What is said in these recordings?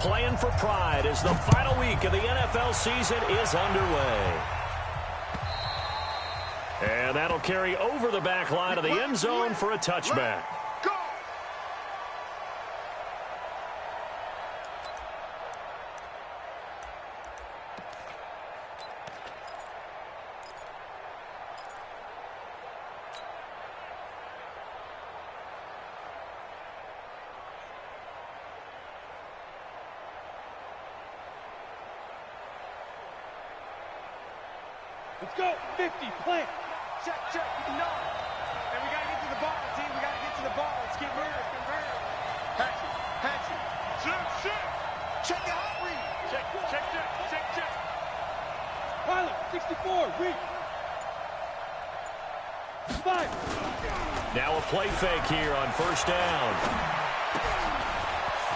Playing for pride as the final week of the NFL season is underway. And that'll carry over the back line of the end zone for a touchback. Let's go. 50, plant. Check, check, no. And we got to get to the ball, team. We got to get to the ball. Let's get rid. Hatch it. Check. Check the hot read. Check. Pilot, 64, read. 5. Now a play fake here on first down.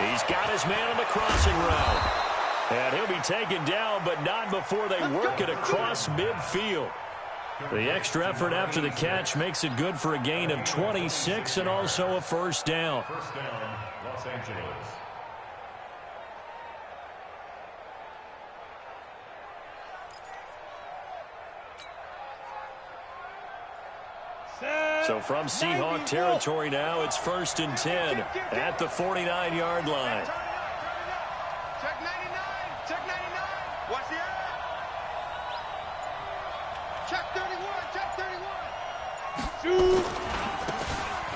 He's got his man on the crossing route. And he'll be taken down, but not before they work it across midfield. The extra effort after the catch makes it good for a gain of 26 and also a first down. First down, Los Angeles. So from Seahawk territory now, it's 1st and 10 at the 49-yard line. Check 99. Watch the eye. Check 31. Shoot.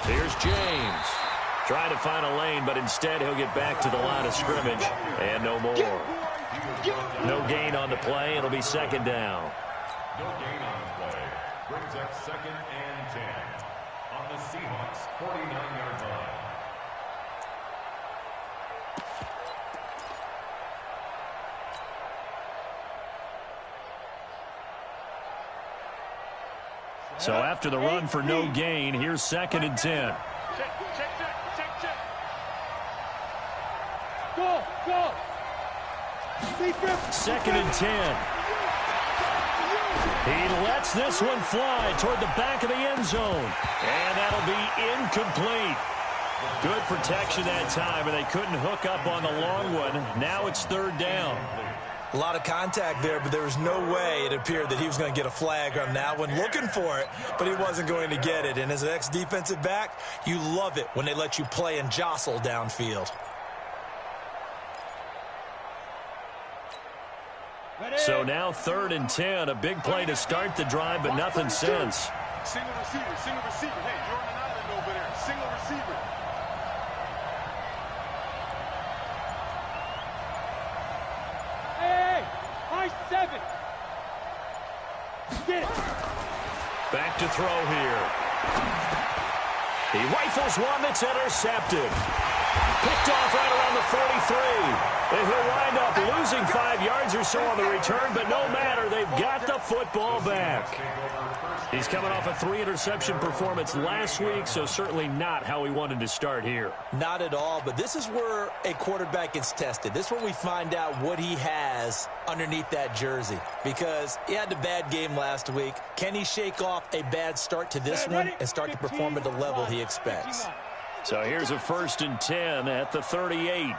Here's James. Trying to find a lane, but instead he'll get back to the line of scrimmage. And no more. No gain on the play. It'll be second down. No gain on the play. Brings up 2nd and 10 on the Seahawks 49-yard line. So after the run for no gain, here's 2nd and 10. Check. Go. 2nd and 10. He lets this one fly toward the back of the end zone. And that'll be incomplete. Good protection that time, and they couldn't hook up on the long one. Now it's 3rd down. A lot of contact there, but there was no way it appeared that he was going to get a flag on that one. Looking for it, but he wasn't going to get it. And as an ex-defensive back, you love it when they let you play and jostle downfield. So now 3rd and 10, a big play to start the drive, but nothing since. Single receiver. Hey, Jordan Island over there. Single receiver. Hey, high 7. Get it. Back to throw here. He rifles one that's intercepted. Picked off right around the 43. And he'll wind up losing 5 yards or so on the return, but no matter, they've got the football back. He's coming off a 3-interception performance last week, so certainly not how he wanted to start here. Not at all, but this is where a quarterback gets tested. This is where we find out what he has underneath that jersey, because he had a bad game last week. Can he shake off a bad start to this one and start to perform at the level he expects? So here's a 1st and 10 at the 38.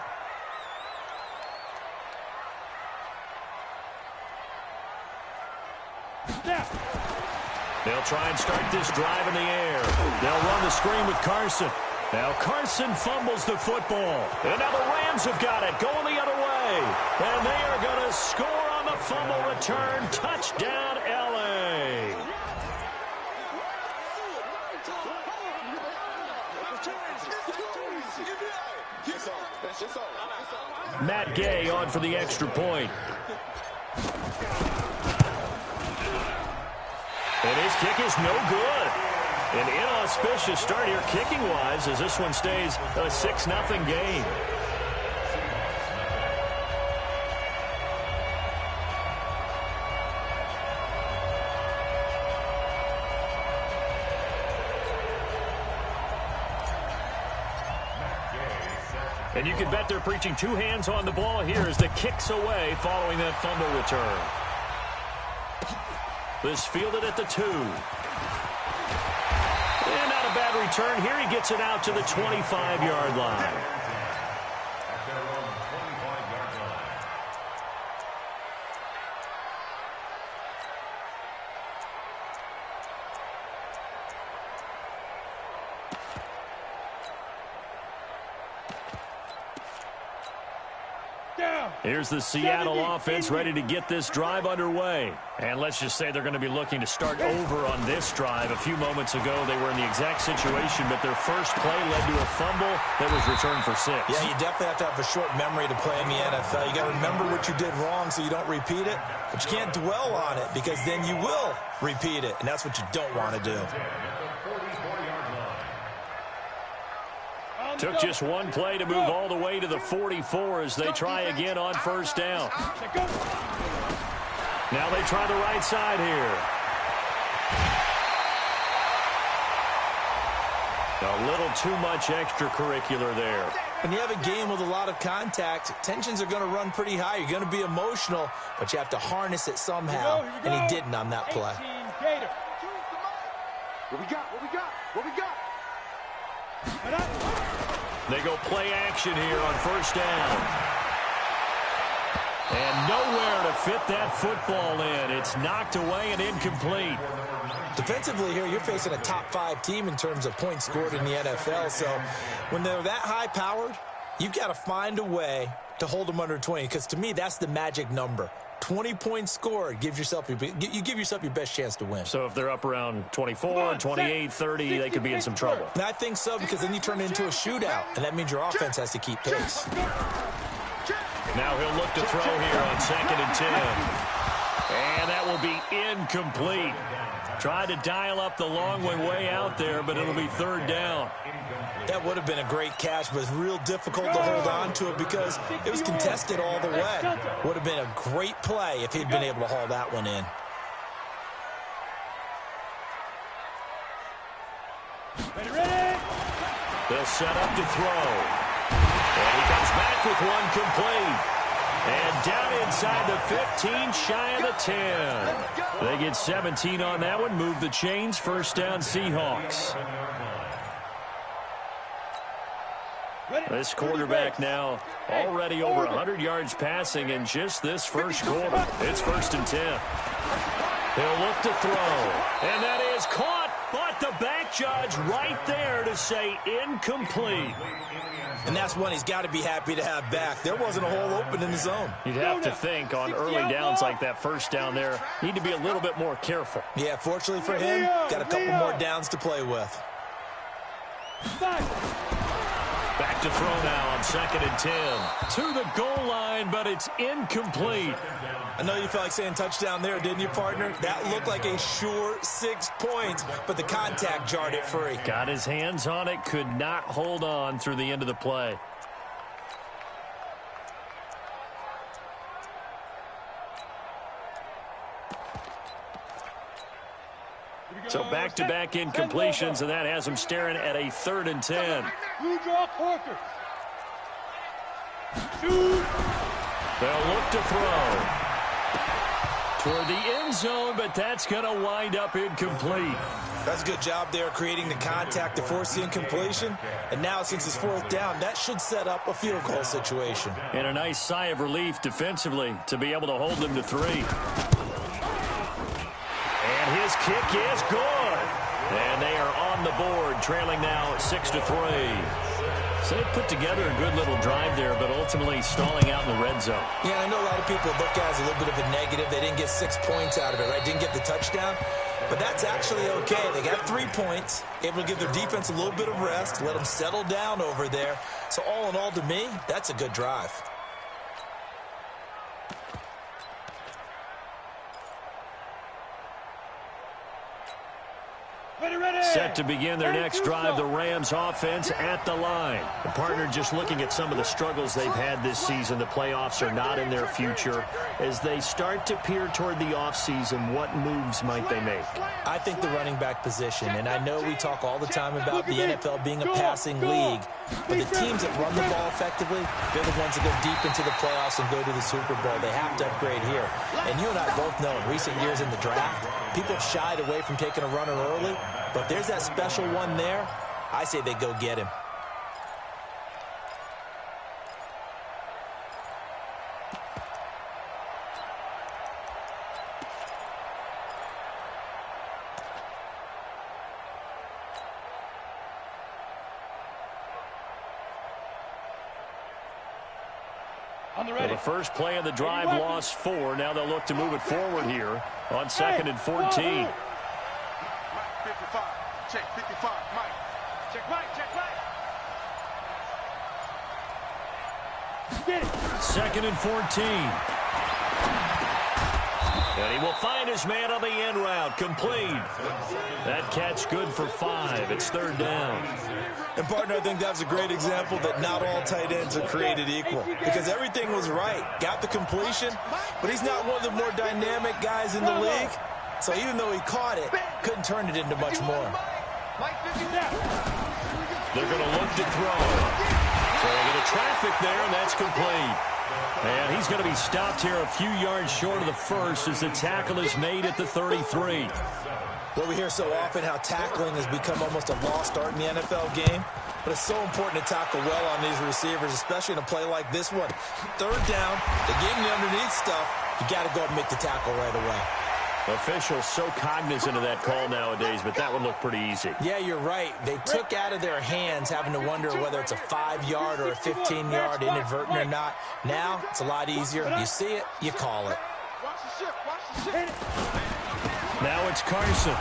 They'll try and start this drive in the air. They'll run the screen with Carson. Now Carson fumbles the football. And now the Rams have got it, going the other way. And they are going to score on the fumble return. Touchdown, L.A. Matt Gay on for the extra point. And his kick is no good. An inauspicious start here kicking-wise as this one stays a 6-0 game. And you can bet they're preaching 2 hands on the ball here as the kick's away following that fumble return. This fielded at the 2. And not a bad return here. He gets it out to the 25-yard line. At their own 25 Here's the Seattle offense ready to get this drive underway. And let's just say they're going to be looking to start over on this drive. A few moments ago, they were in the exact situation, but their first play led to a fumble that was returned for 6. Yeah, you definitely have to have a short memory to play in the NFL. You got to remember what you did wrong so you don't repeat it, but you can't dwell on it because then you will repeat it, and that's what you don't want to do. Took just one play to move all the way to the 44 as they try again on first down. Now they try the right side here. A little too much extracurricular there. When you have a game with a lot of contact, tensions are going to run pretty high. You're going to be emotional, but you have to harness it somehow, and he didn't on that play. What we got? What we got? What we got? They go play action here on first down. And nowhere to fit that football in. It's knocked away and incomplete. Defensively here, you're facing a top-5 team in terms of points scored in the NFL. So when they're that high-powered, you've got to find a way to hold them under 20. Because to me, that's the magic number. 20 points scored, you give yourself your best chance to win. So if they're up around 24, 28, 30, they could be in some trouble. And I think so, because then you turn it into a shootout, and that means your offense has to keep pace. Now he'll look to throw here on 2nd and 10. And that will be incomplete. Tried to dial up the long way out there, but it'll be 3rd down. That would have been a great catch, but it's real difficult to hold on to it because it was contested all the way. Would have been a great play if he'd been able to haul that one in. They'll set up to throw. And he comes back with one complete. And down inside the 15, shy of the 10. They get 17 on that one, move the chains, first down Seahawks. This quarterback now already over 100 yards passing in just this first quarter. It's 1st and 10. He'll look to throw. And that is caught, but the back judge right there to say incomplete. And that's one he's got to be happy to have back. There wasn't a hole open in the zone. You'd have to think on early downs like that first down there, need to be a little bit more careful. Yeah, fortunately for him, got a couple more downs to play with. Back to throw now on 2nd and 10. To the goal line, but it's incomplete. I know you felt like saying touchdown there, didn't you, partner? That looked like a sure 6 points, but the contact jarred it free. Got his hands on it, could not hold on through the end of the play. So back-to-back incompletions, and that has him staring at a 3rd and 10. They'll look to throw. Toward the end zone, but that's going to wind up incomplete. That's a good job there creating the contact to force the incompletion. And now, since it's 4th down, that should set up a field goal situation. And a nice sigh of relief defensively to be able to hold them to 3. And his kick is good. And they are on the board, trailing now 6-3. So they put together a good little drive there, but ultimately stalling out in the red zone. Yeah, I know a lot of people look at it as a little bit of a negative. They didn't get 6 points out of it, right? Didn't get the touchdown. But that's actually okay. They got 3 points, able to give their defense a little bit of rest, let them settle down over there. So all in all, to me, that's a good drive. Set to begin their next drive, the Rams offense at the line. The partner just looking at some of the struggles they've had this season. The playoffs are not in their future. As they start to peer toward the offseason, what moves might they make? I think the running back position, and I know we talk all the time about the NFL being a passing league, but the teams that run the ball effectively, they're the ones that go deep into the playoffs and go to the Super Bowl. They have to upgrade here. And you and I both know in recent years in the draft, people have shied away from taking a runner early, but if there's that special one there, I say they go get him. Well, the first play of the drive lost 4. Now they'll look to move it forward here on 2nd and 14. Mike, 55. Check 55. Mike. Check Mike. Check Mike. Get it. 2nd and 14. And he will find his man on the end route. Complete. That catch good for 5. It's 3rd down. And, partner, I think that's a great example that not all tight ends are created equal, because everything was right. Got the completion, but he's not one of the more dynamic guys in the league. So even though he caught it, couldn't turn it into much more. They're going to look to throw. So they're going to traffic there, and that's complete. And he's going to be stopped here a few yards short of the first as the tackle is made at the 33. Well, we hear so often how tackling has become almost a lost art in the NFL game, but it's so important to tackle well on these receivers, especially in a play like this one. 3rd down, they gave him the underneath stuff. You got to go and make the tackle right away. Officials so cognizant of that call nowadays, but that one looked pretty easy. Yeah, you're right. They took out of their hands having to wonder whether it's a 5-yard or a 15-yard inadvertent or not. Now, it's a lot easier. You see it, you call it. Now it's Carson.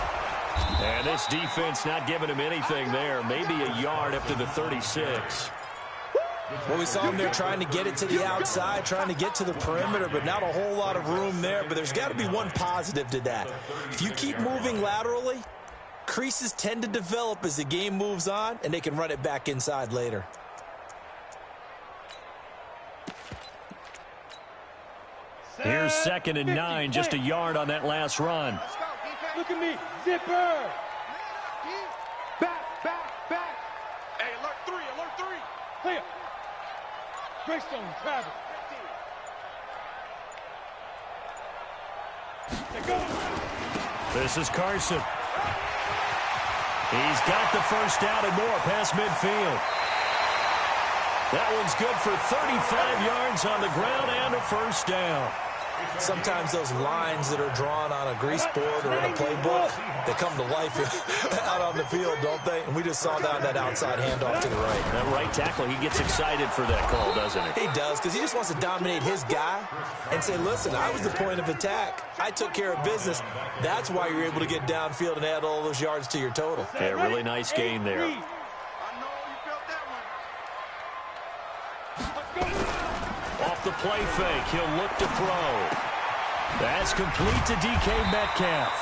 And this defense not giving him anything there. Maybe a yard up to the 36. Well, we saw him there trying to get it to the outside, trying to get to the perimeter, but not a whole lot of room there. But there's got to be one positive to that. If you keep moving laterally, creases tend to develop as the game moves on, and they can run it back inside later. Here's 2nd and 9, just a yard on that last run. Look at me. Zipper. Back. Hey, alert 3. Clear. Greystone, travel. This is Carson. He's got the first down and more past midfield. That one's good for 35 yards on the ground and a first down. Sometimes those lines that are drawn on a grease board or in a playbook, they come to life out on the field, don't they? And we just saw that on that outside handoff to the right. That right tackle, he gets excited for that call, doesn't he? He does, because he just wants to dominate his guy and say, listen, I was the point of attack. I took care of business. That's why you're able to get downfield and add all those yards to your total. Yeah, really nice gain there. Off the play fake, he'll look to throw. That's complete to DK Metcalf.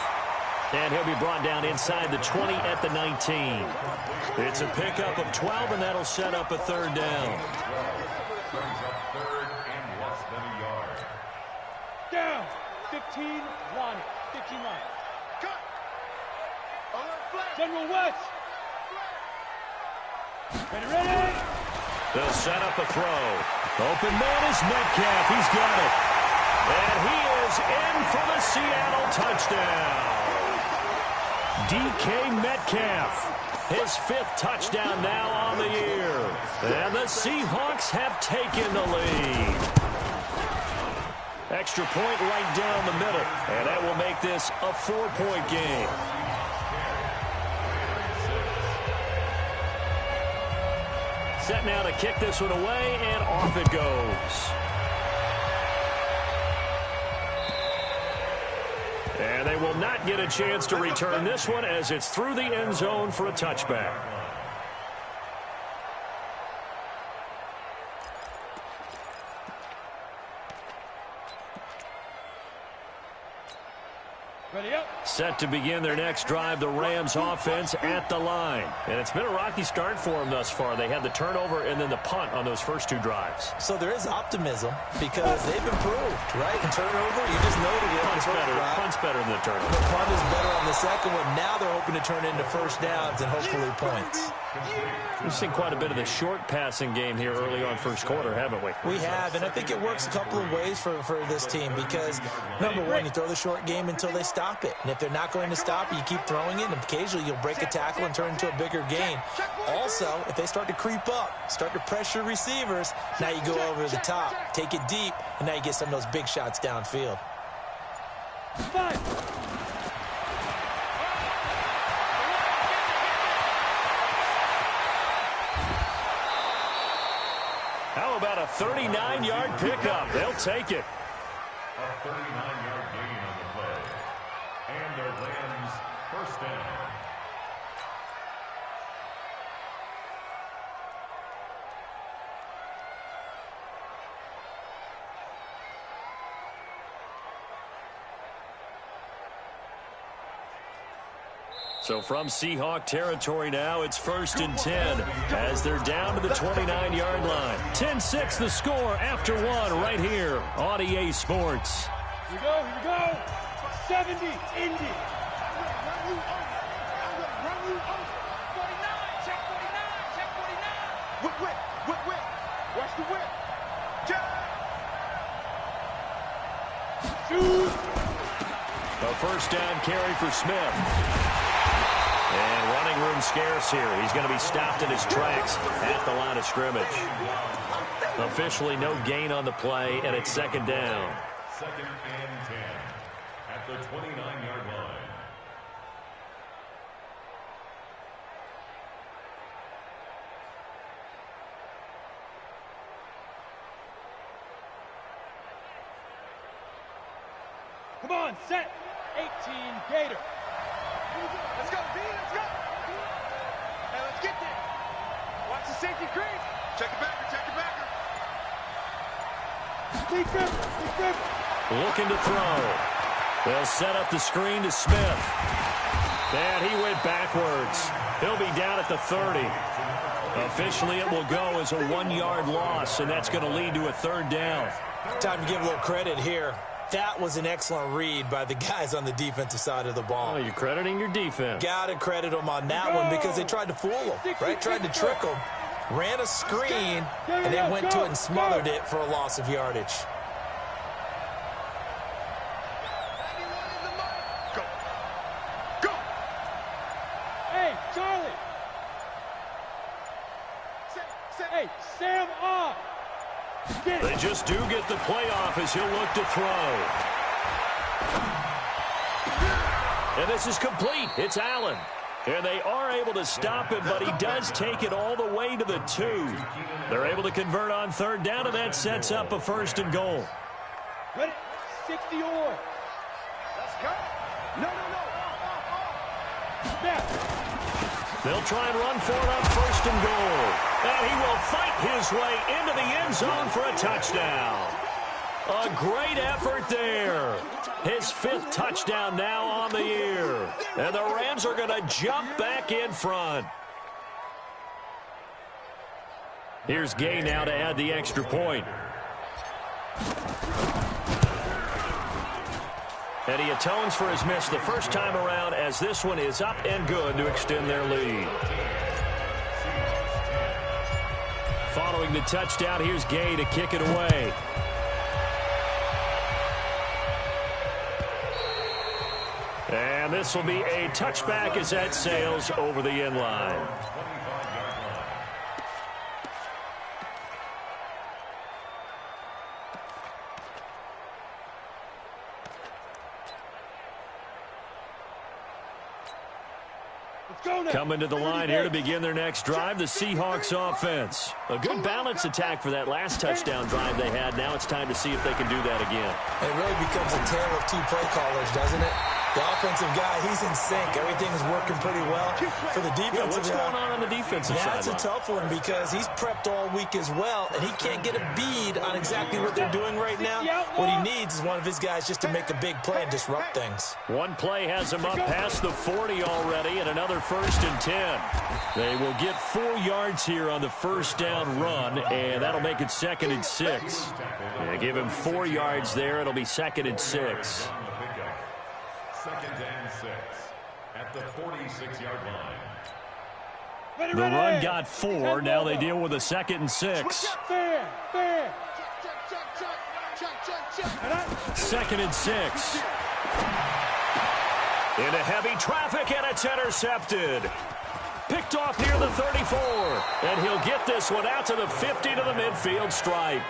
And he'll be brought down inside the 20 at the 19. It's a pickup of 12, and that'll set up a 3rd down. Brings up 3rd and less than a yard. Down. 15 line. 15 line. Cut. Alert flag. General West. Ready. They'll set up a throw. Open man is Metcalf. He's got it. And he is in for the Seattle touchdown. DK Metcalf. His 5th touchdown now on the year. And the Seahawks have taken the lead. Extra point right down the middle. And that will make this a 4-point game. Set now to kick this one away, and off it goes. And they will not get a chance to return this one as it's through the end zone for a touchback. Ready up. Set to begin their next drive, the Rams offense at the line. And it's been a rocky start for them thus far. They had the turnover and then the punt on those first 2 drives. So there is optimism because they've improved, right? And turnover, you just noted it. Punt's better than the turnover. The punt is better on the second one. Now they're hoping to turn it into first downs and hopefully points. We've seen quite a bit of the short passing game here early on first quarter, haven't we? We have, and I think it works a couple of ways for this team because, number one, you throw the short game until they stop it. And if they're not going to stop it, you keep throwing it, and occasionally you'll break a tackle and turn it into a bigger gain. Also, if they start to creep up, start to pressure receivers, now you go over the top, take it deep, and now you get some of those big shots downfield. How about a a 39-yard pickup. They'll take it. A 39-yard gain on the play. And the Rams first down. So from Seahawk territory now, it's 1st and 10 as they're down to the 29-yard line. 10-6 the score after one right here on EA Sports. Here we go. 70, Indy. 49, check 49. Whip. Watch the whip. Shoot. A first down carry for Smith. And running room scarce here. He's going to be stopped in his tracks at the line of scrimmage. Officially no gain on the play, and it's 2nd down. 2nd and 10 at the 29-yard line. Come on, set. 18, Gator. Let's go, D, let's go. Hey, let's get there. Watch the safety creep. Check it backer. Big grip. Looking to throw. They'll set up the screen to Smith. And he went backwards. He'll be down at the 30. Officially, it will go as a 1-yard loss, and that's going to lead to a 3rd down. Time to give a little credit here. That was an excellent read by the guys on the defensive side of the ball. Oh, you're crediting your defense. Got to credit them on that one because they tried to fool them, right? Tried to trick them. Ran a screen, and they went to it and smothered it for a loss of yardage. Go. Hey, Charlie. Hey, Sam off. They just do get the playoff as he'll look to throw. And this is complete. It's Allen. And they are able to stop him, but he does take it all the way to the 2. They're able to convert on 3rd down, and that sets up a 1st and goal. Ready? 60 or. Let's go. No. Snap. They'll try and run for it on 1st and goal. And he will fight his way into the end zone for a touchdown. A great effort there. His 5th touchdown now on the year. And the Rams are going to jump back in front. Here's Gay now to add the extra point. And he atones for his miss the first time around as this one is up and good to extend their lead. Following the touchdown, here's Gay to kick it away. And this will be a touchback as that sails over the end line. Coming to the line here to begin their next drive, the Seahawks offense. A good balance attack for that last touchdown drive they had. Now it's time to see if they can do that again. It really becomes a tale of 2 play callers, doesn't it? The offensive guy, he's in sync. Everything is working pretty well. For the defensive what's going on the defensive side? That's a tough one because he's prepped all week as well, and he can't get a bead on exactly what they're doing right now. What he needs is one of his guys just to make a big play and disrupt things. One play has him up past the 40 already, and another 1st and 10. They will get 4 yards here on the 1st down run, and that'll make it 2nd and 6. Yeah, give him 4 yards there. It'll be 2nd and 6. 2nd and 6 at the 46-yard line. The run got 4. Now they deal with a 2nd and 6. Fair. 2nd and 6. Into heavy traffic, and it's intercepted. Picked off near the 34. And he'll get this one out to the 50 to the midfield stripe.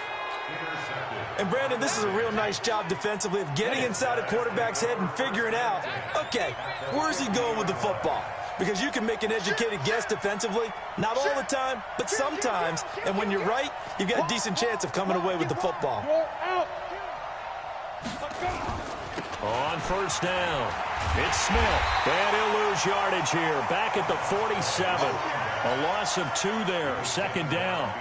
And, Brandon, this is a real nice job defensively of getting inside a quarterback's head and figuring out, okay, where's he going with the football? because you can make an educated guess defensively. Not all the time, but sometimes. And when you're right, you've got a decent chance of coming away with the football. On first down, it's Smith. And he'll lose yardage here. Back at the 47. A loss of 2 there. Second down.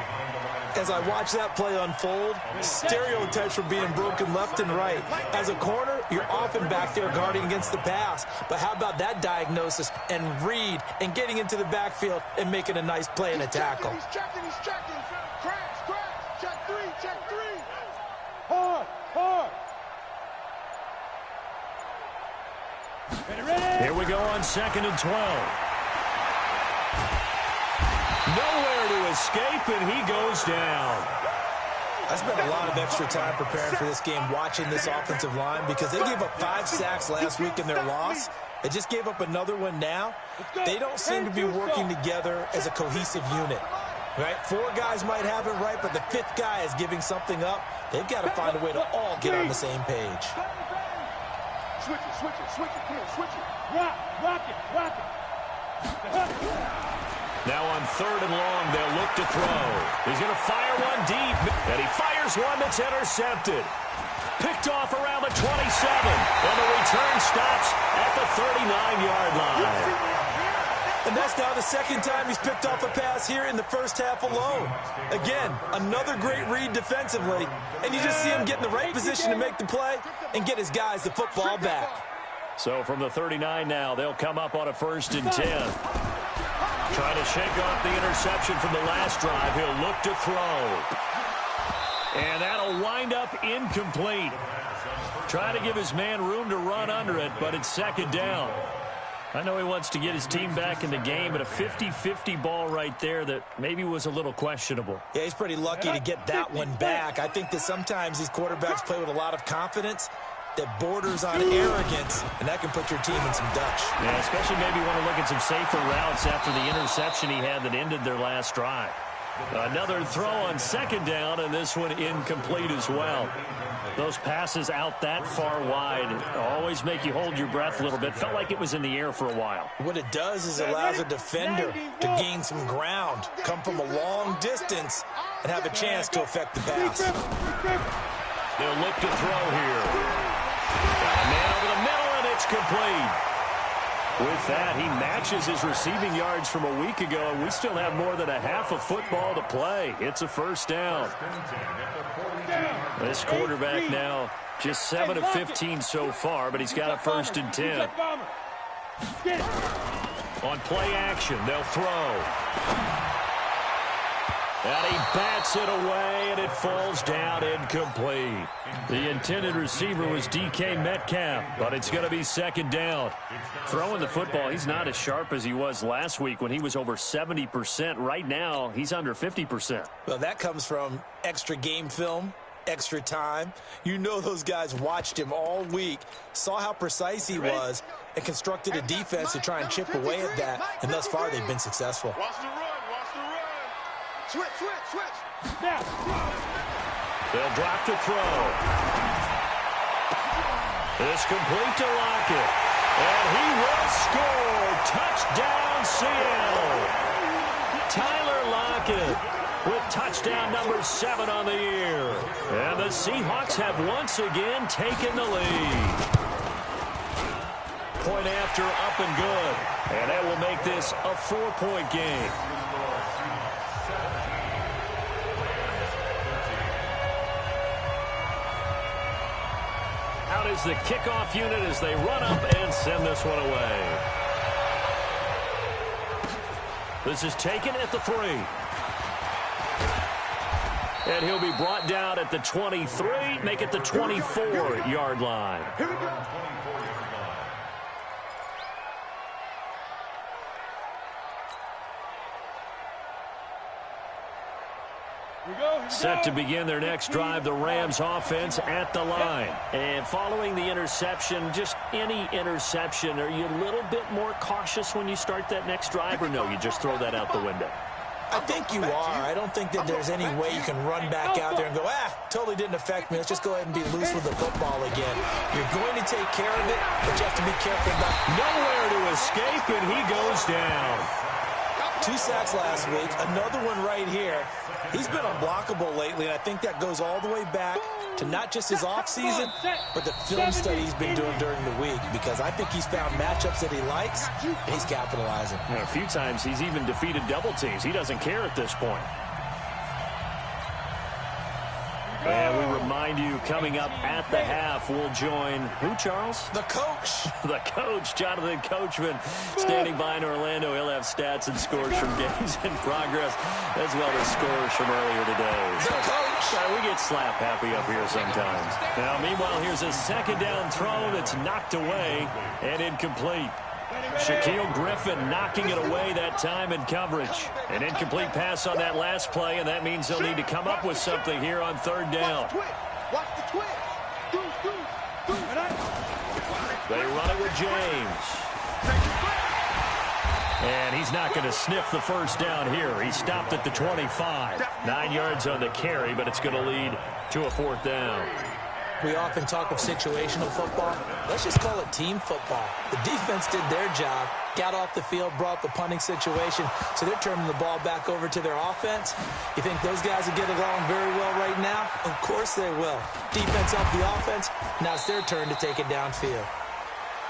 As I watch that play unfold, stereotypes were being broken left and right. As a corner, you're often back there guarding against the pass. But how about that diagnosis and read and getting into the backfield and making a nice play and a tackle? He's checking. Crash. Check three. Hard. Here we go on 2nd and 12. Nowhere to escape, and he goes down. I spent a lot of extra time preparing for this game watching this offensive line because they gave up 5 sacks last week in their loss. They just gave up another one now. They don't seem to be working together as a cohesive unit. Right? 4 guys might have it right, but the 5th guy is giving something up. They've got to find a way to all get on the same page. Switch it. Come on, switch it. Rock it. Now on 3rd and long, they'll look to throw. He's going to fire one deep, and he fires one that's intercepted. Picked off around the 27, and the return stops at the 39-yard line. And that's now the 2nd time he's picked off a pass here in the first half alone. Again, another great read defensively, and you just see him get in the right position to make the play and get his guys the football back. So from the 39 now, they'll come up on a 1st and 10. Trying to shake off the interception from the last drive. He'll look to throw. And that'll wind up incomplete. Trying to give his man room to run under it, but it's 2nd down. I know he wants to get his team back in the game, but a 50-50 ball right there that maybe was a little questionable. Yeah, he's pretty lucky to get that one back. I think that sometimes these quarterbacks play with a lot of confidence that borders on arrogance, and that can put your team in some Dutch. Yeah, especially maybe want to look at some safer routes after the interception he had that ended their last drive. Another throw on 2nd down, and this one incomplete as well. Those passes out that far wide always make you hold your breath a little bit. Felt like it was in the air for a while. What it does is it allows a defender to gain some ground, come from a long distance, and have a chance to affect the pass. They'll look to throw here. Got a man over the middle, and it's complete. With that, he matches his receiving yards from a week ago, and we still have more than a half of football to play. It's a 1st down. This quarterback now just 7 of 15 so far, but he's got a 1st and 10. On play action, they'll throw. And he bats it away, and it falls down incomplete. The intended receiver was DK Metcalf, but it's going to be 2nd down. Throwing the football, he's not as sharp as he was last week when he was over 70%. Right now, he's under 50%. Well, that comes from extra game film, extra time. You know those guys watched him all week, saw how precise he was, and constructed a defense to try and chip away at that, and thus far they've been successful. Watch the run. Switch. Now. They'll drop to throw. It's complete to Lockett. And he will score. Touchdown, Seattle. Tyler Lockett with touchdown number 7 on the year. And the Seahawks have once again taken the lead. Point after, up and good. And that will make this a 4-point game. Out is the kickoff unit as they run up and send this one away. This is taken at the 3. And he'll be brought down at the 23, make it the 24-yard line. Here we go. Set to begin their next drive, the Rams offense at the line. And following the interception, just any interception, are you a little bit more cautious when you start that next drive, or no, you just throw that out the window? I think you are. I don't think that there's any way you can run back out there and go, totally didn't affect me. Let's just go ahead and be loose with the football again. You're going to take care of it, but you have to be careful about nowhere to escape, and he goes down. 2 sacks last week, another one right here. He's been unblockable lately, and I think that goes all the way back to not just his offseason, but the film study he's been doing during the week, because I think he's found matchups that he likes, and he's capitalizing. And a few times he's even defeated double teams. He doesn't care at this point. And we remind you, coming up at the half, we'll join who, Charles? The coach. The coach, Jonathan Coachman, standing by in Orlando. He'll have stats and scores from games in progress, as well as scores from earlier today. The coach. We get slap happy up here sometimes. Now, meanwhile, here's a second down throw that's knocked away and incomplete. Shaquille Griffin knocking it away that time in coverage. An incomplete pass on that last play, and that means they'll need to come up with something here on third down. Watch the twist. They run it with James. And he's not going to sniff the first down here. He stopped at the 25. 9 yards on the carry, but it's going to lead to a fourth down. We often talk of situational football. Let's just call it team football. The defense did their job, got off the field, brought the punting situation, so they're turning the ball back over to their offense. You think those guys will get along very well right now? Of course they will. Defense helped the offense. Now it's their turn to take it downfield.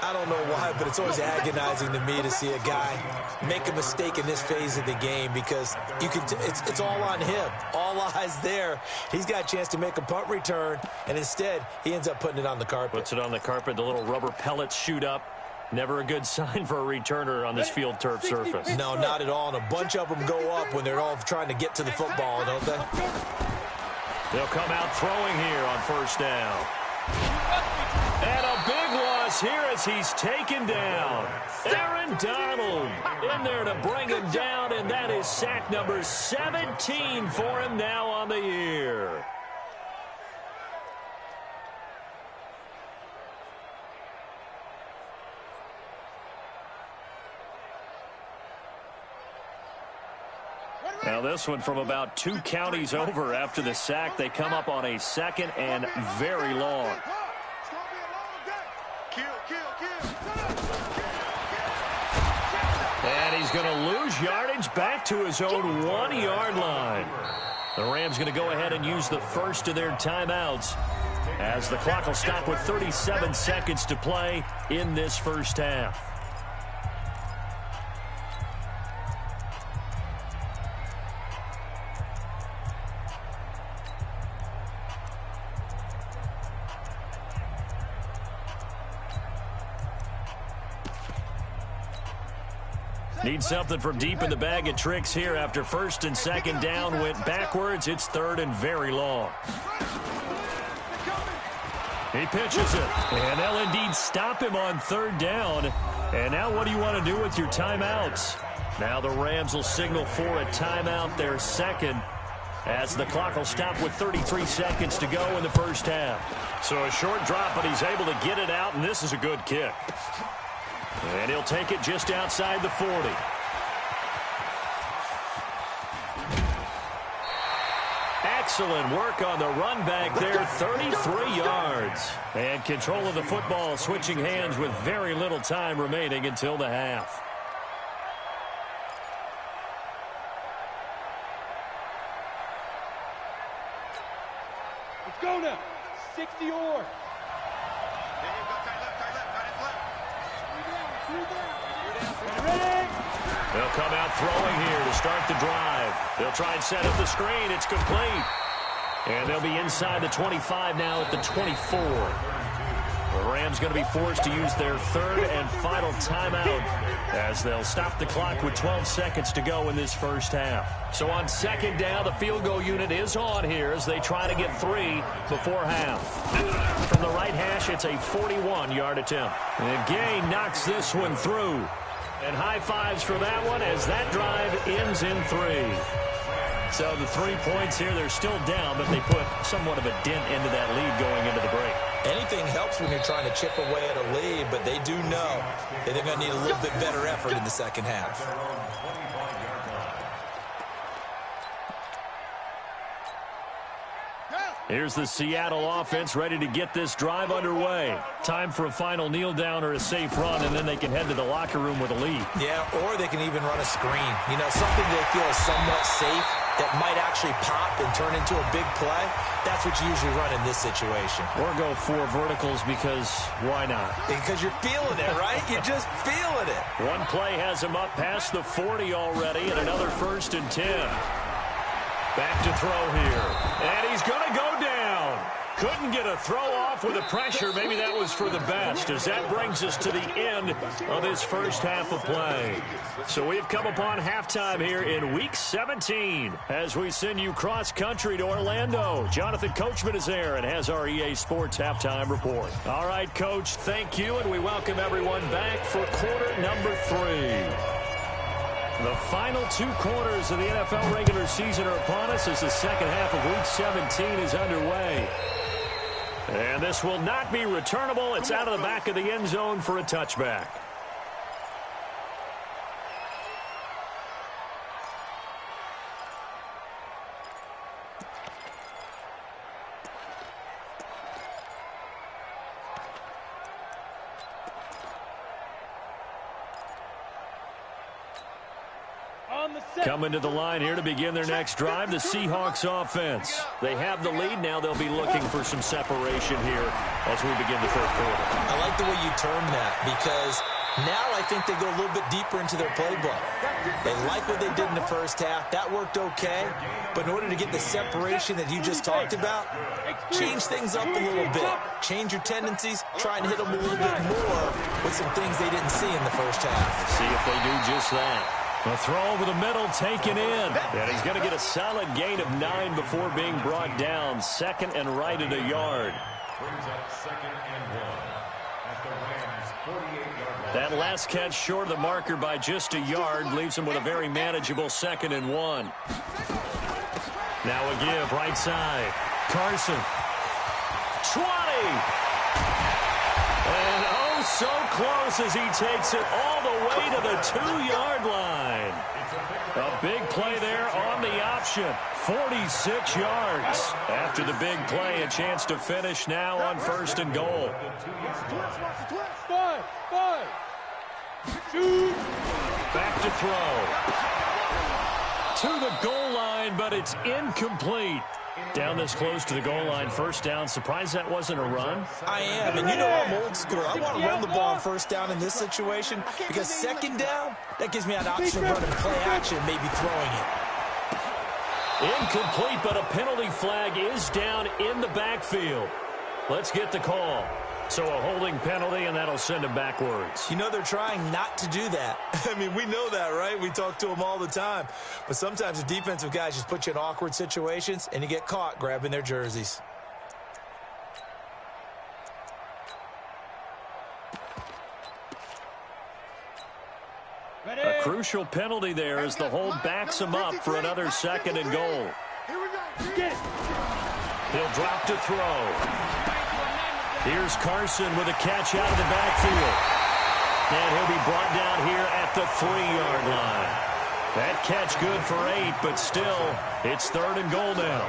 I don't know why, but it's always agonizing to me to see a guy make a mistake in this phase of the game, because it's all on him. All eyes there. He's got a chance to make a punt return, and instead he ends up putting it on the carpet. Puts it on the carpet. The little rubber pellets shoot up. Never a good sign for a returner on this field turf surface. No, not at all. And a bunch of them go up when they're all trying to get to the football, don't they? They'll come out throwing here on first down. And a big loss here as he's taken down. Aaron Donald in there to bring him down, and that is sack number 17 for him now on the year. Now this one from about 2 counties over after the sack. They come up on a second and very long. And he's going to lose yardage back to his own 1-yard line. The Rams going to go ahead and use the first of their timeouts as the clock will stop with 37 seconds to play in this first half. Need something from deep in the bag of tricks here after first and second down went backwards. It's third and very long. He pitches it, and they'll indeed stop him on third down. And now what do you want to do with your timeouts? Now the Rams will signal for a timeout, their second, as the clock will stop with 33 seconds to go in the first half. So a short drop, but he's able to get it out, and this is a good kick. And he'll take it just outside the 40. Excellent work on the run back there, 33 yards. And control of the football switching hands with very little time remaining until the half. Let's go now. 60 or. They'll come out throwing here to start the drive. They'll try and set up the screen. It's complete. And they'll be inside the 25 now at the 24. The Rams going to be forced to use their third and final timeout as they'll stop the clock with 12 seconds to go in this first half. So on second down, the field goal unit is on here as they try to get 3 before half. From the right hash, it's a 41-yard attempt. And Gay knocks this one through. And high fives for that one as that drive ends in 3. So the 3 points here, they're still down, but they put somewhat of a dent into that lead going into the break. Anything helps when you're trying to chip away at a lead, but they do know that they're going to need a little bit better effort in the second half. Here's the Seattle offense ready to get this drive underway. Time for a final kneel down or a safe run, and then they can head to the locker room with a lead. Yeah, or they can even run a screen. You know, something they feel is somewhat safe that might actually pop and turn into a big play. That's what you usually run in this situation. Or go 4 verticals because why not? Because you're feeling it, right? You're just feeling it. One play has him up past the 40 already, and another 1st and 10. Back to throw here. And he's going to go down. Couldn't get a throw off with the pressure. Maybe that was for the best, as that brings us to the end of this first half of play. So we've come upon halftime here in Week 17 as we send you cross-country to Orlando. Jonathan Coachman is there and has our EA Sports halftime report. All right, Coach, thank you, and we welcome everyone back for quarter number 3. The final 2 quarters of the NFL regular season are upon us as the second half of Week 17 is underway. And this will not be returnable. It's out of the back of the end zone for a touchback. Coming to the line here to begin their next drive, the Seahawks offense. They have the lead. Now they'll be looking for some separation here as we begin the third quarter. I like the way you term that, because now I think they go a little bit deeper into their playbook. They like what they did in the first half. That worked okay. But in order to get the separation that you just talked about, change things up a little bit. Change your tendencies. Try and hit them a little bit more with some things they didn't see in the first half. See if they do just that. A throw over the middle taken in. And he's going to get a solid gain of 9 before being brought down. 2nd and right at a yard. Brings up 2nd and 1 at the Rams' 48-yard line. That last catch short of the marker by just a yard leaves him with a very manageable 2nd and 1. Now a give right side. Carson. 20. And oh, so close as he takes it all the way to the 2-yard line. A big play there on the option. 46 yards. After the big play, a chance to finish now on 1st and goal. Back to throw. To the goal line, but it's incomplete. Down this close to the goal line, 1st down. Surprised that wasn't a run? I am, and you know I'm old school. I want to run the ball on 1st down in this situation because 2nd down, that gives me an option of running play action, maybe throwing it. Incomplete, but a penalty flag is down in the backfield. Let's get the call. So a holding penalty, and that'll send him backwards. You know they're trying not to do that. I mean, we know that, right? We talk to them all the time. But sometimes the defensive guys just put you in awkward situations, and you get caught grabbing their jerseys. A crucial penalty there as the hold backs him up for another 2nd and goal. He'll drop to throw. Here's Carson with a catch out of the backfield. And he'll be brought down here at the 3-yard line. That catch good for 8, but still, it's 3rd and goal now.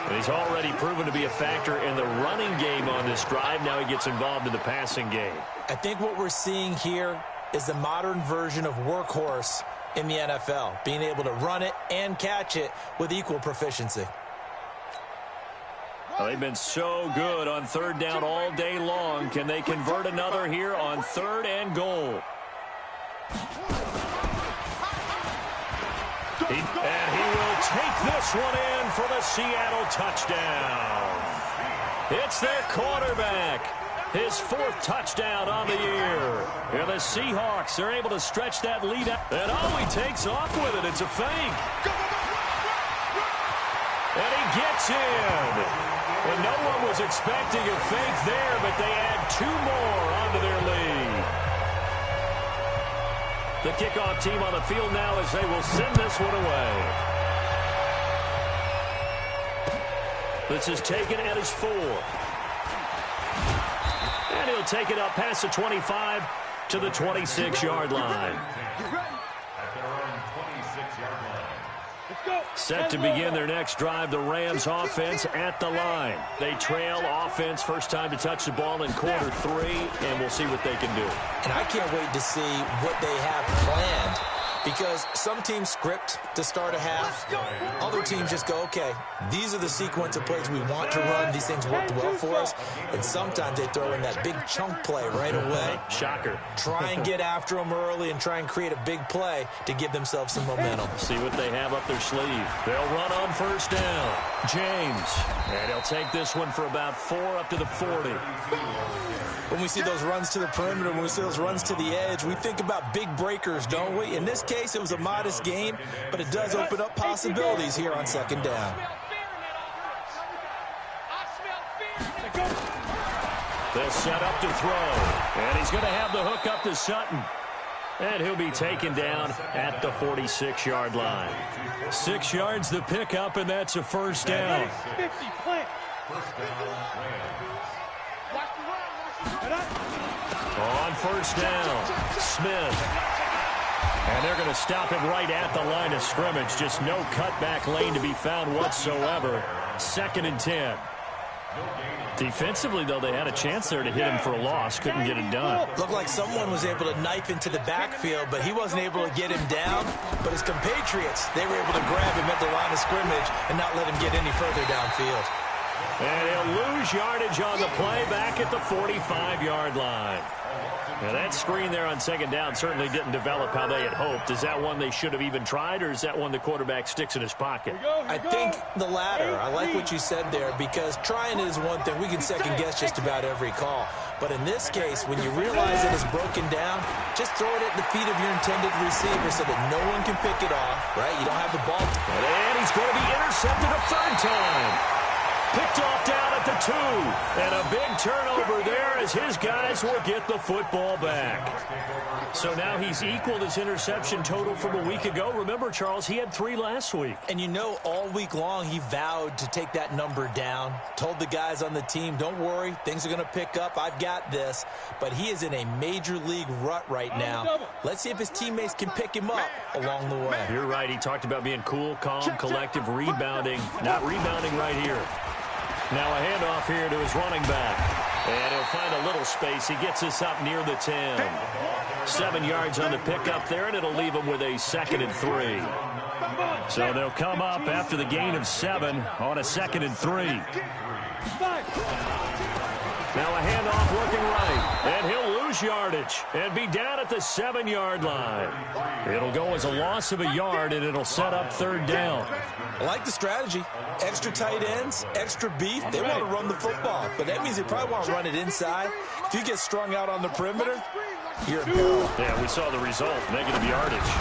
And he's already proven to be a factor in the running game on this drive. Now he gets involved in the passing game. I think what we're seeing here is the modern version of workhorse in the NFL, being able to run it and catch it with equal proficiency. Well, they've been so good on 3rd down all day long. Can they convert another here on 3rd and goal? And he will take this one in for the Seattle touchdown. It's their quarterback. His 4th touchdown on the year. Here the Seahawks are able to stretch that lead out. And oh, he takes off with it. It's a fake. And he gets in. And no one was expecting a fake there, but they add 2 more onto their lead. The kickoff team on the field now as they will send this one away. This is taken at his 4. And he'll take it up past the 25 to the 26-yard line. At their own 26-yard line. Set to begin their next drive, the Rams offense at the line. They trail offense, first time to touch the ball in quarter 3, and we'll see what they can do. And I can't wait to see what they have planned, because some teams script to start a half. Other teams just go, okay, these are the sequence of plays we want to run. These things worked well for us. And sometimes they throw in that big chunk play right away. Shocker. Try and get after them early and try and create a big play to give themselves some momentum. See what they have up their sleeve. They'll run on first down. James. And he'll take this one for about 4 up to the 40. When we see those runs to the perimeter, when we see those runs to the edge, we think about big breakers, don't we? In this case, it was a modest gain, but it does open up possibilities here on second down. They'll set up to throw. And he's going to have the hook up to Sutton. And he'll be taken down at the 46-yard line. 6 yards the pickup, and that's a first down. On first down, Smith. And they're going to stop him right at the line of scrimmage. Just no cutback lane to be found whatsoever. 2nd and 10. Defensively, though, they had a chance there to hit him for a loss. Couldn't get it done. Looked like someone was able to knife into the backfield, but he wasn't able to get him down. But his compatriots, they were able to grab him at the line of scrimmage and not let him get any further downfield. And he'll lose yardage on the play back at the 45-yard line. Now, that screen there on second down certainly didn't develop how they had hoped. Is that one they should have even tried, or is that one the quarterback sticks in his pocket? I think the latter. I like what you said there, because trying is one thing. We can second-guess just about every call. But in this case, when you realize it is broken down, just throw it at the feet of your intended receiver so that no one can pick it off, right? You don't have the ball. And he's going to be intercepted a 3rd time. Picked off down at the 2. And a big turnover there as his guys will get the football back. So now he's equaled his interception total from a week ago. Remember, Charles, he had 3 last week. And you know, all week long he vowed to take that number down. Told the guys on the team, don't worry, things are going to pick up. I've got this. But he is in a major league rut right now. Let's see if his teammates can pick him up along the way. You're right. He talked about being cool, calm, collective, rebounding. Not rebounding right here. Now a handoff here to his running back. And he'll find a little space. He gets us up near the 10. 7 yards on the pickup there, and it'll leave him with a 2nd and 3. So they'll come up after the gain of 7 on a 2nd and 3. Now a handoff working right, and he'll lose yardage and be down at the 7-yard line. It'll go as a loss of a yard, and it'll set up 3rd down. I like the strategy. Extra tight ends, extra beef. They want to run the football, but that means they probably want to run it inside. If you get strung out on the perimeter, you're in peril. Yeah, we saw the result, negative yardage.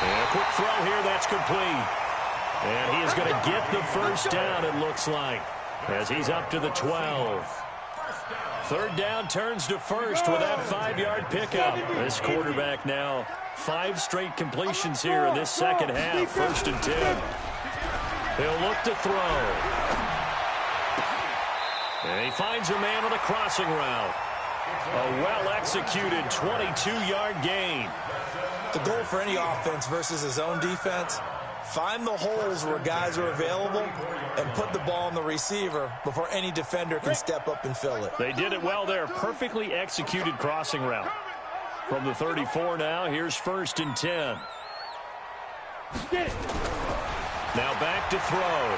And a quick throw here, that's complete. And he is going to get the first down, it looks like, as he's up to the 12. 3rd down turns to 1st with that 5-yard pickup. This quarterback now 5 straight completions here in this second half. 1st and 10. He'll look to throw. And he finds a man on a crossing route. A well-executed 22-yard gain. The goal for any offense versus his own defense, find the holes where guys are available and put the ball on the receiver before any defender can step up and fill it. They did it well there. Perfectly executed crossing route. From the 34 now, here's 1st and 10. Now back to throw.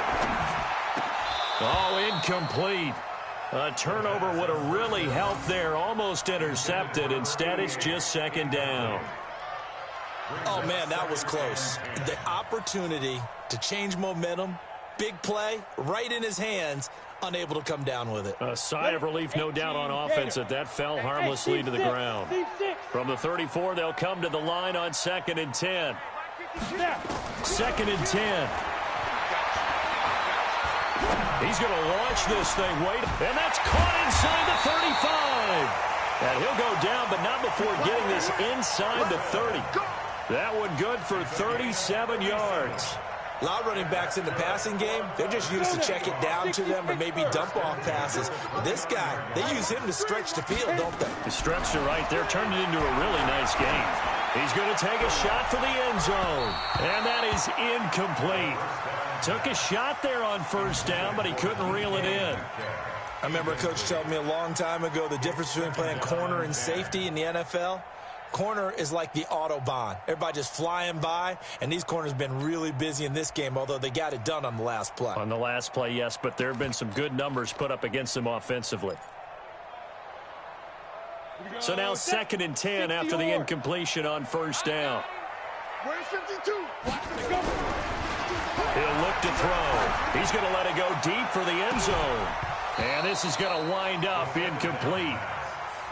Oh, incomplete. A turnover would have really helped there. Almost intercepted. Instead, it's just 2nd down. Oh, man, that was close. The opportunity to change momentum, big play, right in his hands, unable to come down with it. A sigh of relief, no doubt, on offense that fell harmlessly to the ground. From the 34, they'll come to the line on 2nd and 10. 2nd and 10. He's going to launch this thing. Wait, and that's caught inside the 35. And he'll go down, but not before getting this inside the 30. That one good for 37 yards. A lot of running backs in the passing game, they're just used to check it down to them or maybe dump off passes. But this guy, they use him to stretch the field, don't they? He stretched it right there, turned it into a really nice game. He's going to take a shot for the end zone. And that is incomplete. Took a shot there on first down, but he couldn't reel it in. I remember a coach telling me a long time ago the difference between playing corner and safety in the NFL. Corner is like the Autobahn. Everybody just flying by, and these corners have been really busy in this game, although they got it done on the last play. On the last play, yes, but there have been some good numbers put up against them offensively. So now 2nd and 10 after the incompletion on first down. Where's 52? He'll look to throw. He's going to let it go deep for the end zone. And this is going to wind up incomplete.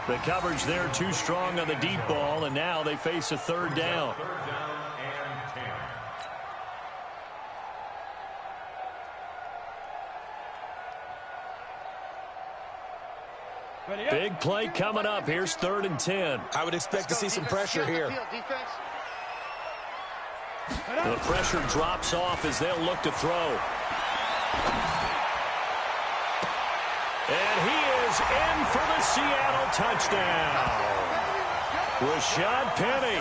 The coverage there too strong on the deep ball, and now they face a 3rd down. 3rd down and 10. Big play coming up. Here's 3rd and 10. I would expect to see some pressure here. The pressure drops off as they'll look to throw. And he is in for the Seattle touchdown. Rashad Penny,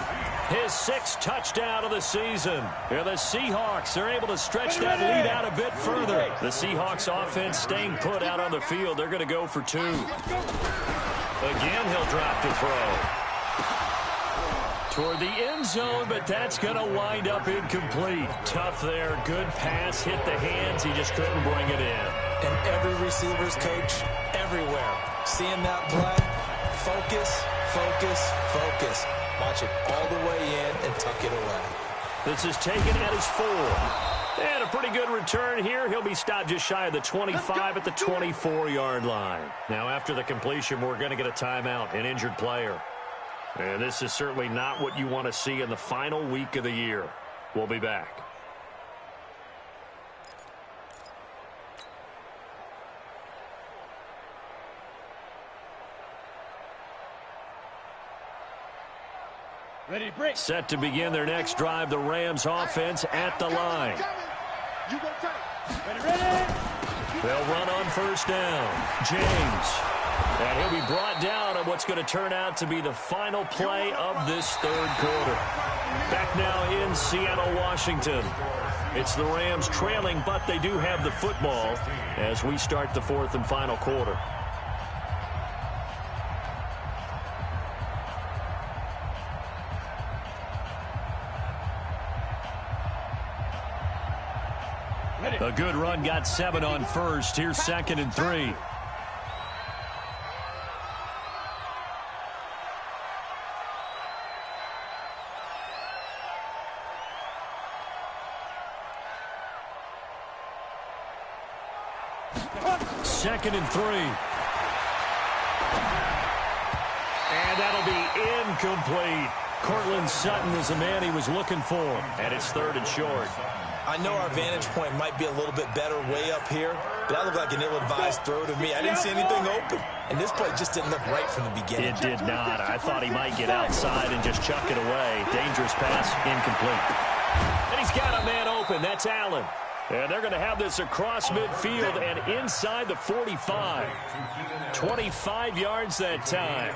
his 6th touchdown of the season. And the Seahawks are able to stretch that lead out a bit further. The Seahawks offense staying put out on the field. They're going to go for 2. Again, he'll drop to throw. Toward the end zone, but that's going to wind up incomplete. Tough there. Good pass. Hit the hands. He just couldn't bring it in. And every receiver's coach everywhere seeing that play. Focus, focus, focus. Watch it all the way in and tuck it away. This is taken at his 4. And a pretty good return here. He'll be stopped just shy of the 25 at the 24-yard line. Now, after the completion, we're going to get a timeout, an injured player. And this is certainly not what you want to see in the final week of the year. We'll be back. Ready to break. Set to begin their next drive, the Rams offense at the line. You go take. Ready. They'll run on first down. James. And he'll be brought down on what's going to turn out to be the final play of this 3rd quarter. Back now in Seattle, Washington. It's the Rams trailing, but they do have the football as we start the 4th and final quarter. A good run, got 7 on first. Here's 2nd and 3. Second and 3. And that'll be incomplete. Cortland Sutton is the man he was looking for. And it's 3rd and short. I know our vantage point might be a little bit better way up here, but that looked like an ill-advised throw to me. I didn't see anything open. And this play just didn't look right from the beginning. It did not. I thought he might get outside and just chuck it away. Dangerous pass, incomplete. And he's got a man open. That's Allen. And they're going to have this across midfield and inside the 45. 25 yards that time.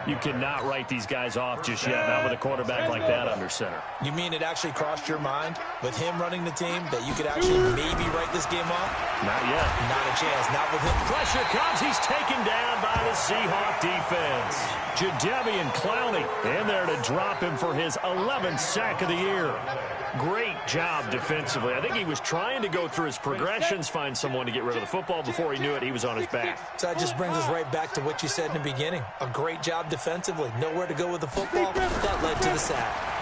You cannot write these guys off just yet, not with a quarterback like that under center. You mean it actually crossed your mind with him running the team that you could actually maybe write this game off? Not yet. Not a chance. Not with him. Pressure comes. He's taken down by the Seahawk defense. Jadeveon Clowney in there to drop him for his 11th sack of the year. Great job defensively. I think he was trying to go through his progressions, find someone to get rid of the football. Before he knew it, he was on his back. So that just brings us right back to what you said in the beginning. A great job defensively. Nowhere to go with the football. That led to the sack.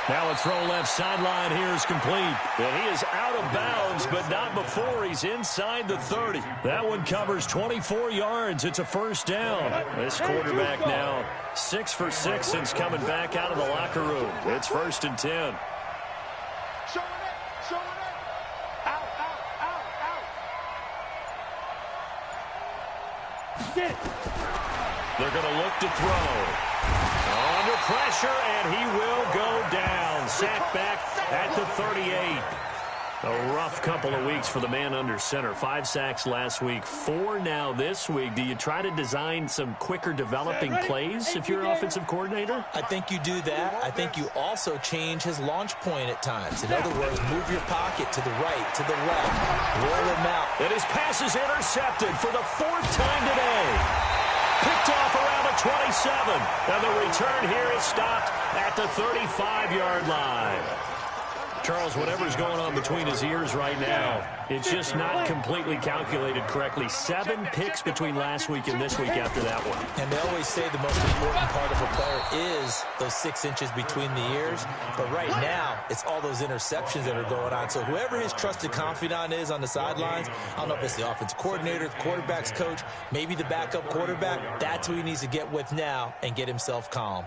Now a throw left sideline here is complete. And he is out of bounds, but not before he's inside the 30. That one covers 24 yards. It's a 1st down. This quarterback now 6 for 6 since coming back out of the locker room. It's 1st and 10. Showing it. Out. Get it. They're going to look to throw. Under pressure, and he will go down. Sack back at the 38. A rough couple of weeks for the man under center. 5 sacks last week, 4 now this week. Do you try to design some quicker developing plays if you're an offensive coordinator? I think you do that. I think you also change his launch point at times. In other words, move your pocket to the right, to the left, roll him out. And his pass is intercepted for the 4th time today. Picked off around the 27. And the return here is stopped at the 35-yard line. Charles, whatever's going on between his ears right now, it's just not completely calculated correctly. 7 picks between last week and this week after that one. And they always say the most important part of a player is those 6 inches between the ears. But right now, it's all those interceptions that are going on. So whoever his trusted confidant is on the sidelines, I don't know if it's the offensive coordinator, the quarterback's coach, maybe the backup quarterback, that's who he needs to get with now and get himself calm.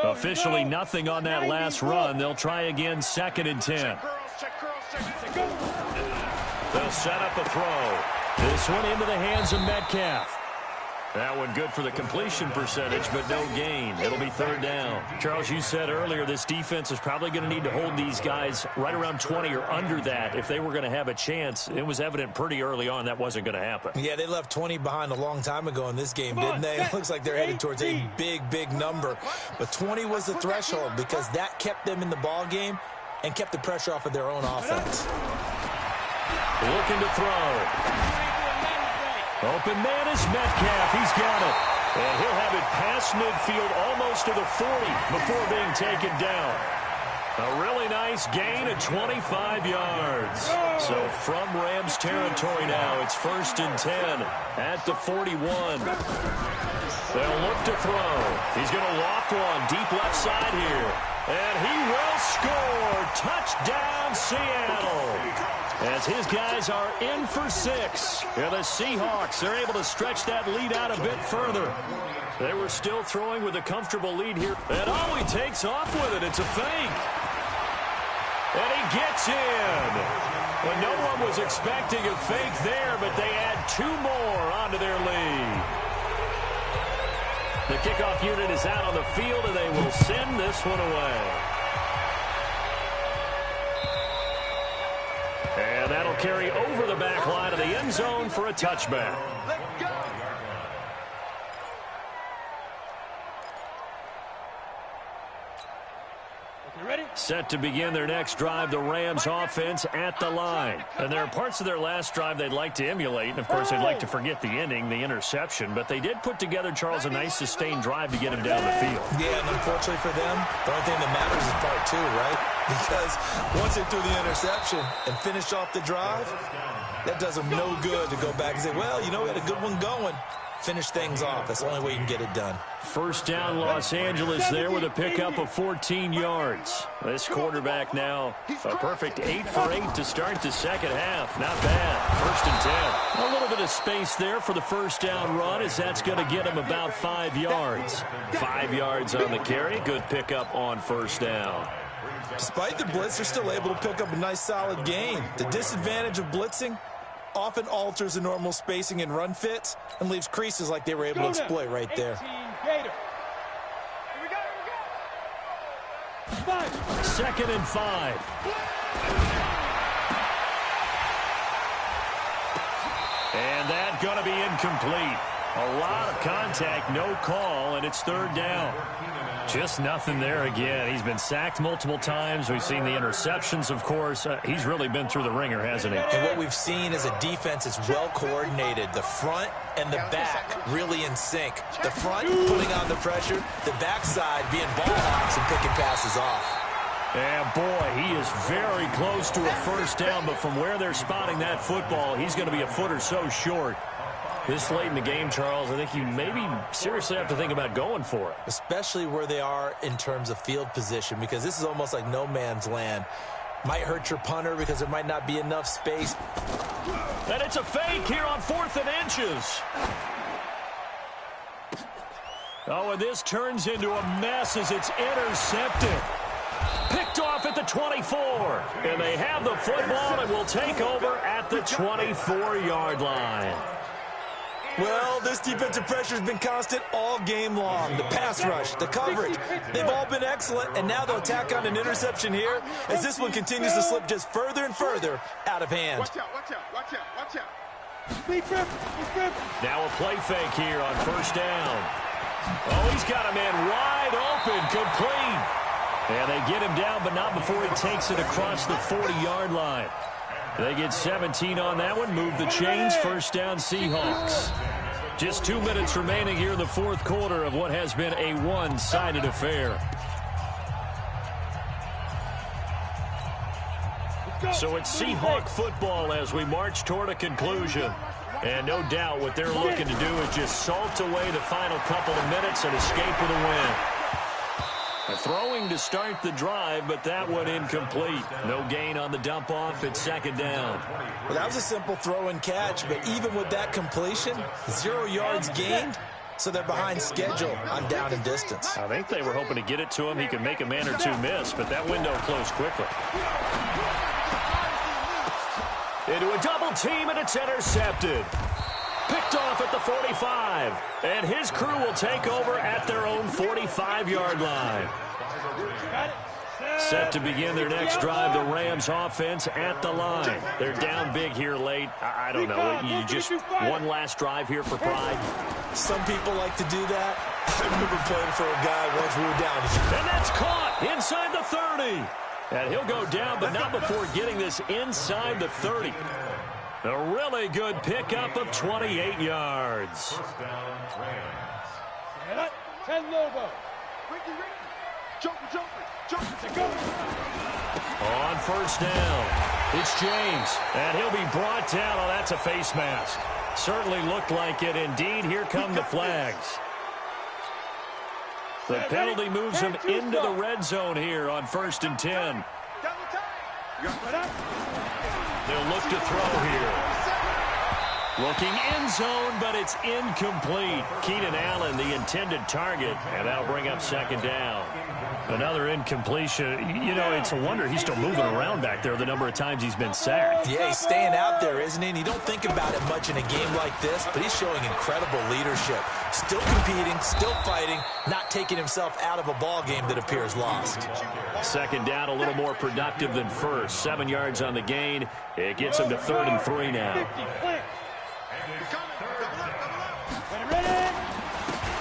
Officially nothing on that last run. They'll try again, 2nd and 10. They'll set up a throw. This one into the hands of Metcalf. That one good for the completion percentage, but no gain. It'll be 3rd down. Charles, you said earlier this defense is probably going to need to hold these guys right around 20 or under that if they were going to have a chance. It was evident pretty early on that wasn't going to happen. Yeah, they left 20 behind a long time ago in this game, didn't they? It looks like they're headed towards a big number. But 20 was the threshold because that kept them in the ball game and kept the pressure off of their own offense. Looking to throw. Open man is Metcalf. He's got it. And he'll have it past midfield almost to the 40 before being taken down. A really nice gain of 25 yards. So from Rams territory now, it's 1st and 10 at the 41. They'll look to throw. He's going to loft one deep left side here. And he will score. Touchdown, Seattle. As his guys are in for 6. And the Seahawks are able to stretch that lead out a bit further. They were still throwing with a comfortable lead here. And oh, he takes off with it. It's a fake. And he gets in. Well, no one was expecting a fake there, but they add 2 more onto their lead. The kickoff unit is out on the field, and they will send this one away. And that'll carry over the back line of the end zone for a touchback. Let's go. Set to begin their next drive, the Rams offense at the line. And there are parts of their last drive they'd like to emulate. And, of course, they'd like to forget the ending, the interception. But they did put together, Charles, a nice sustained drive to get him down the field. Yeah, and unfortunately for them, the only thing that matters is part 2, right? Because once they threw the interception and finished off the drive, that does them no good to go back and say, well, you know, we had a good one going. Finish things off. That's the only way you can get it done. 1st down, Los Angeles there with a pickup of 14 yards. This quarterback now a perfect 8 for 8 to start the second half. Not bad. 1st and 10. A little bit of space there for the 1st down run as that's going to get him about 5 yards. 5 yards on the carry. Good pickup on 1st down. Despite the blitz, they're still able to pick up a nice solid gain. The disadvantage of blitzing often alters the normal spacing and run fits and leaves creases like they were able to exploit right there. 2nd and 5. And that's going to be incomplete. A lot of contact, no call, and it's 3rd down. Just nothing there again. He's been sacked multiple times. We've seen the interceptions, of course. He's really been through the ringer, hasn't he? And what we've seen is a defense that's well coordinated. The front and the back really in sync. The front putting on the pressure, the backside being ball hawks and picking passes off. And boy, he is very close to a 1st down, but from where they're spotting that football, he's going to be a foot or so short. This late in the game, Charles, I think you maybe seriously have to think about going for it. Especially where they are in terms of field position, because this is almost like no man's land. Might hurt your punter because there might not be enough space. And it's a fake here on 4th and inches. Oh, and this turns into a mess as it's intercepted. Picked off at the 24. And they have the football and will take over at the 24-yard line. Well, this defensive pressure has been constant all game long. The pass rush, the coverage, they've all been excellent, and now they'll tack on an interception here as this one continues to slip just further and further out of hand. Watch out, watch out, watch out, watch out. Now a play fake here on first down. Oh, he's got a man wide open, complete. And they get him down, but not before he takes it across the 40-yard line. They get 17 on that one, move the chains, first down Seahawks. Just 2 minutes remaining here in the fourth quarter of what has been a one-sided affair. So it's Seahawk football as we march toward a conclusion. And no doubt what they're looking to do is just salt away the final couple of minutes and escape with a win. Throwing to start the drive, but that one incomplete. No gain on the dump-off. It's second down. Well, that was a simple throw and catch, but even with that completion, 0 yards gained, so they're behind schedule on down and distance. I think they were hoping to get it to him. He could make a man or two miss, but that window closed quickly. Into a double team, and it's intercepted. Picked off at the 45, and his crew will take over at their own 45-yard line. Set to begin their next drive, the Rams offense at the line. They're down big here late. I don't know. You just one last drive here for pride. Some people like to do that. I remember playing for a guy once we were down. And that's caught inside the 30. And he'll go down, but not before getting this inside the 30. A really good pickup of 28 yards. First down, Rams. 10 Lobo. Ricky. Jumper. On first down, it's James, and he'll be brought down. Oh, that's a face mask. Certainly looked like it. Indeed, here come the flags. The penalty moves him into the red zone here on 1st and 10. They'll look to throw here. Looking end zone, but it's incomplete. Keenan Allen, the intended target, and that'll bring up second down. Another incompletion. You know, it's a wonder he's still moving around back there the number of times he's been sacked. Yeah, he's staying out there, isn't he? And you don't think about it much in a game like this, but he's showing incredible leadership. Still competing, still fighting, not taking himself out of a ball game that appears lost. Second down, a little more productive than first. 7 yards on the gain. It gets him to 3rd and 3 now.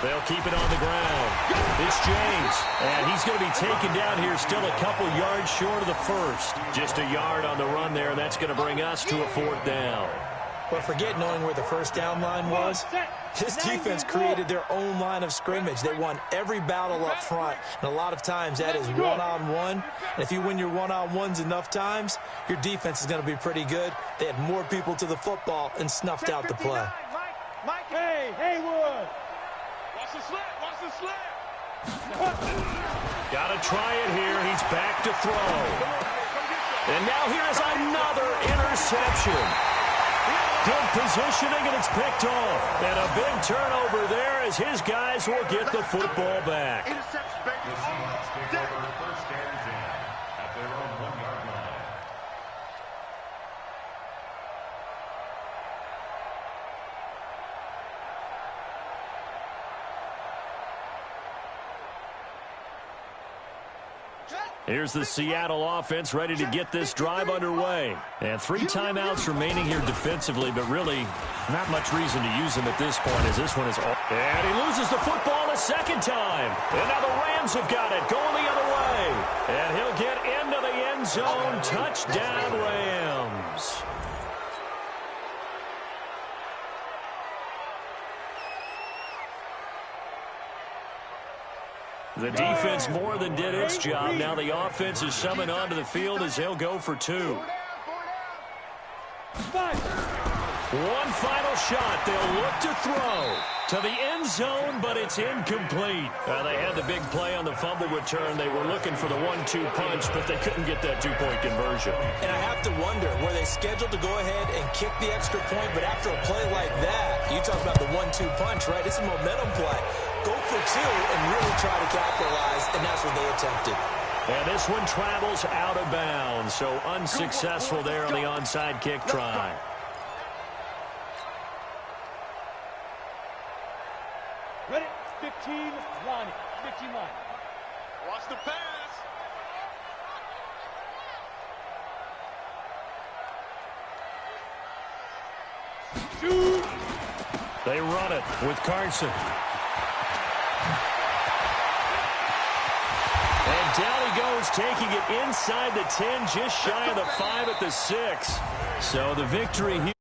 They'll keep it on the ground. It's James, and he's going to be taken down here still a couple yards short of the first. Just a yard on the run there, and that's going to bring us to a 4th down. But forget knowing where the first down line was. This defense created their own line of scrimmage. They won every battle up front, and a lot of times that is one-on-one. And if you win your one-on-ones enough times, your defense is going to be pretty good. They had more people to the football and snuffed out the play. Mike, hey, Haywood. Watch the slip. Got to try it here. He's back to throw. And now here's another interception. Good positioning, and it's picked off. And a big turnover there as his guys will get the football back. Interception, baby. The Seahawks take over first and 10 at their own 1-yard line. Here's the Seattle offense ready to get this drive underway. And 3 timeouts remaining here defensively, but really not much reason to use them at this point as this one is all. And he loses the football a second time. And now the Rams have got it going the other way. And he'll get into the end zone. Touchdown, Rams. The defense more than did its job. Now the offense is summoned onto the field as they'll go for 2. One final shot. They'll look to throw to the end zone, but it's incomplete. They had the big play on the fumble return. They were looking for the 1-2 punch, but they couldn't get that 2-point conversion. And I have to wonder, were they scheduled to go ahead and kick the extra point, but after a play like that, you talk about the 1-2 punch, right? It's a momentum play. Go for 2 and really try to capitalize, and that's what they attempted. And this one travels out of bounds, so unsuccessful there on the onside kick try. Shoot. They run it with Carson. And down he goes, taking it inside the 10, just shy of the 5 at the 6. So the victory here.